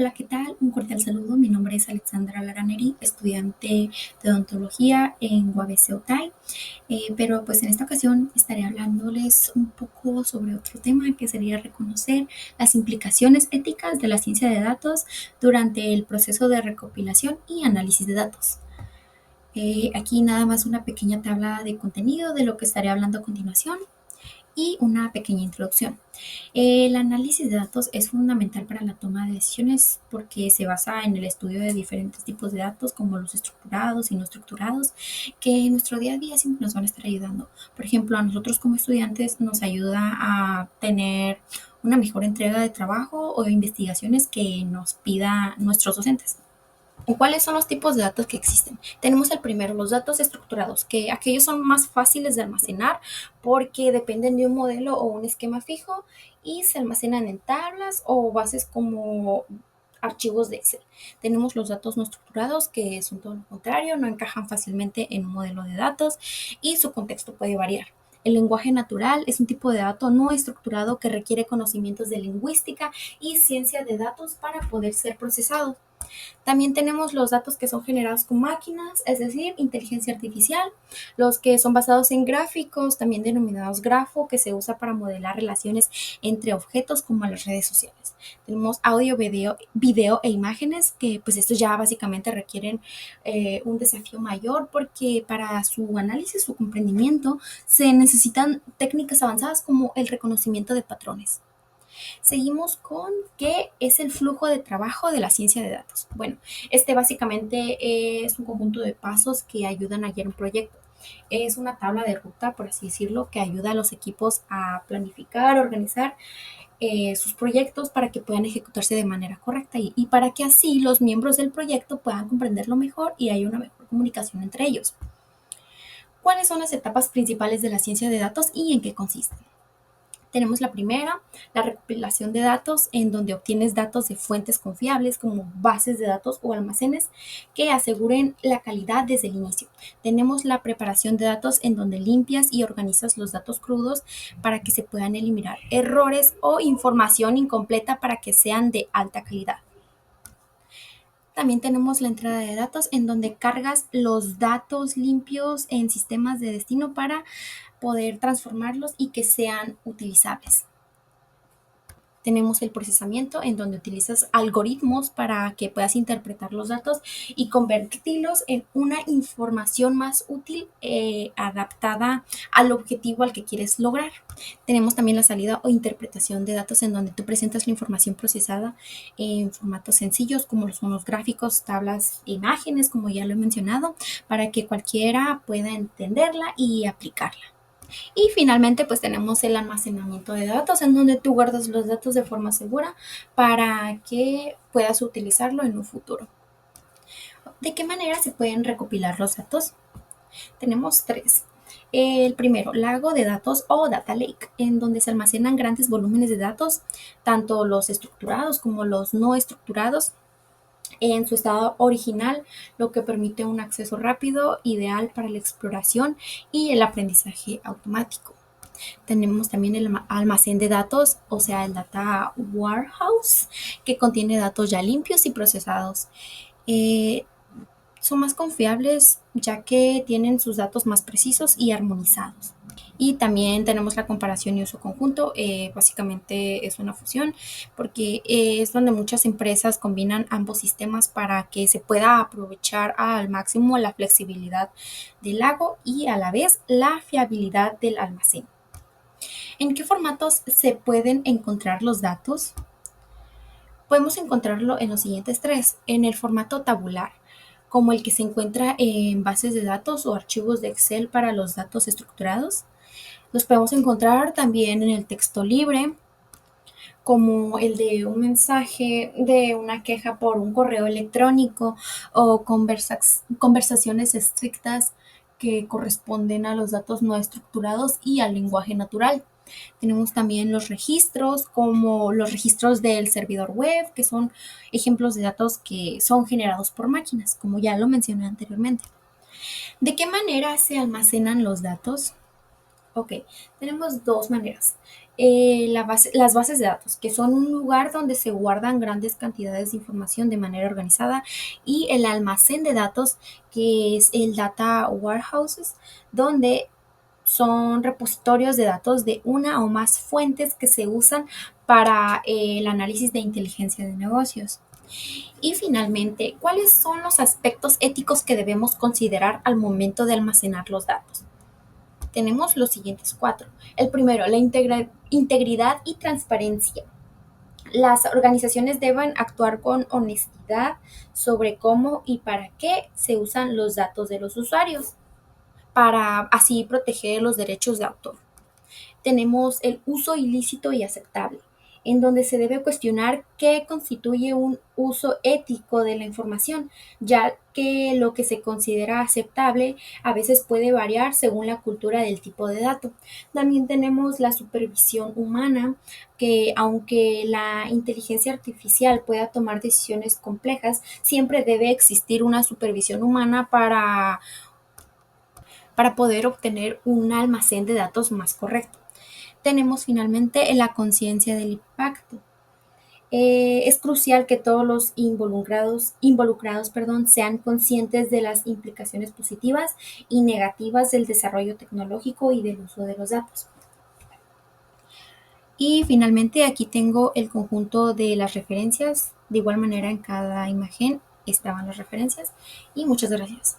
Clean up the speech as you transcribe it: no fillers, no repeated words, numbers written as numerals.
Hola, ¿qué tal? Un cordial saludo. Mi nombre es Alexandra Laraneri, estudiante de odontología en UABC Otay. Pero pues en esta ocasión estaré hablándoles un poco sobre otro tema que sería reconocer las implicaciones éticas de la ciencia de datos durante el proceso de recopilación y análisis de datos. Aquí nada más una pequeña tabla de contenido de lo que estaré hablando a continuación y una pequeña introducción. El análisis de datos es fundamental para la toma de decisiones porque se basa en el estudio de diferentes tipos de datos como los estructurados y no estructurados que en nuestro día a día siempre nos van a estar ayudando. Por ejemplo, a nosotros como estudiantes nos ayuda a tener una mejor entrega de trabajo o investigaciones que nos pida nuestros docentes. ¿Cuáles son los tipos de datos que existen? Tenemos el primero, los datos estructurados, que aquellos son más fáciles de almacenar porque dependen de un modelo o un esquema fijo y se almacenan en tablas o bases como archivos de Excel. Tenemos los datos no estructurados, que son todo lo contrario, no encajan fácilmente en un modelo de datos y su contexto puede variar. El lenguaje natural es un tipo de dato no estructurado que requiere conocimientos de lingüística y ciencia de datos para poder ser procesado. También tenemos los datos que son generados con máquinas, es decir, inteligencia artificial, los que son basados en gráficos, también denominados grafo, que se usa para modelar relaciones entre objetos como las redes sociales. Tenemos audio, video e imágenes, que pues estos ya básicamente requieren un desafío mayor porque para su análisis, su comprendimiento, se necesitan técnicas avanzadas como el reconocimiento de patrones. Seguimos con qué es el flujo de trabajo de la ciencia de datos. Bueno, este básicamente es un conjunto de pasos que ayudan a guiar un proyecto. Es una tabla de ruta, por así decirlo, que ayuda a los equipos a planificar, organizar sus proyectos para que puedan ejecutarse de manera correcta y para que así los miembros del proyecto puedan comprenderlo mejor y haya una mejor comunicación entre ellos. ¿Cuáles son las etapas principales de la ciencia de datos y en qué consisten? Tenemos la primera, la recopilación de datos, en donde obtienes datos de fuentes confiables como bases de datos o almacenes que aseguren la calidad desde el inicio. Tenemos la preparación de datos, en donde limpias y organizas los datos crudos para que se puedan eliminar errores o información incompleta para que sean de alta calidad. También tenemos la entrada de datos, en donde cargas los datos limpios en sistemas de destino para poder transformarlos y que sean utilizables. Tenemos el procesamiento, en donde utilizas algoritmos para que puedas interpretar los datos y convertirlos en una información más útil, adaptada al objetivo al que quieres lograr. Tenemos también la salida o interpretación de datos, en donde tú presentas la información procesada en formatos sencillos como son los gráficos, tablas e imágenes, como ya lo he mencionado, para que cualquiera pueda entenderla y aplicarla. Y finalmente, pues tenemos el almacenamiento de datos, en donde tú guardas los datos de forma segura para que puedas utilizarlo en un futuro. ¿De qué manera se pueden recopilar los datos? Tenemos tres. El primero, lago de datos o data lake, en donde se almacenan grandes volúmenes de datos, tanto los estructurados como los no estructurados, en su estado original, lo que permite un acceso rápido, ideal para la exploración y el aprendizaje automático. Tenemos también el almacén de datos, o sea, el data warehouse, que contiene datos ya limpios y procesados. Eh, Son más confiables ya que tienen sus datos más precisos y armonizados. Y también tenemos la comparación y uso conjunto. Básicamente es una fusión porque es donde muchas empresas combinan ambos sistemas para que se pueda aprovechar al máximo la flexibilidad del lago y a la vez la fiabilidad del almacén. ¿En qué formatos se pueden encontrar los datos? Podemos encontrarlo en los siguientes tres. En el formato tabular, como el que se encuentra en bases de datos o archivos de Excel para los datos estructurados. Los podemos encontrar también en el texto libre, como el de un mensaje de una queja por un correo electrónico o conversaciones estrictas que corresponden a los datos no estructurados y al lenguaje natural. Tenemos también los registros, como los registros del servidor web, que son ejemplos de datos que son generados por máquinas, como ya lo mencioné anteriormente. ¿De qué manera se almacenan los datos? Ok, tenemos dos maneras. las bases de datos, que son un lugar donde se guardan grandes cantidades de información de manera organizada, y el almacén de datos, que es el data warehouses, donde son repositorios de datos de una o más fuentes que se usan para el análisis de inteligencia de negocios. Y finalmente, ¿cuáles son los aspectos éticos que debemos considerar al momento de almacenar los datos? Tenemos los siguientes cuatro. El primero, la integridad y transparencia. Las organizaciones deben actuar con honestidad sobre cómo y para qué se usan los datos de los usuarios, para así proteger los derechos de autor. Tenemos el uso ilícito y aceptable, en donde se debe cuestionar qué constituye un uso ético de la información, ya que lo que se considera aceptable a veces puede variar según la cultura del tipo de dato. También tenemos la supervisión humana, que aunque la inteligencia artificial pueda tomar decisiones complejas, siempre debe existir una supervisión humana para poder obtener un almacén de datos más correcto. Tenemos finalmente la conciencia del impacto. Es crucial que todos los involucrados sean conscientes de las implicaciones positivas y negativas del desarrollo tecnológico y del uso de los datos. Y finalmente aquí tengo el conjunto de las referencias. De igual manera en cada imagen estaban las referencias. Y muchas gracias.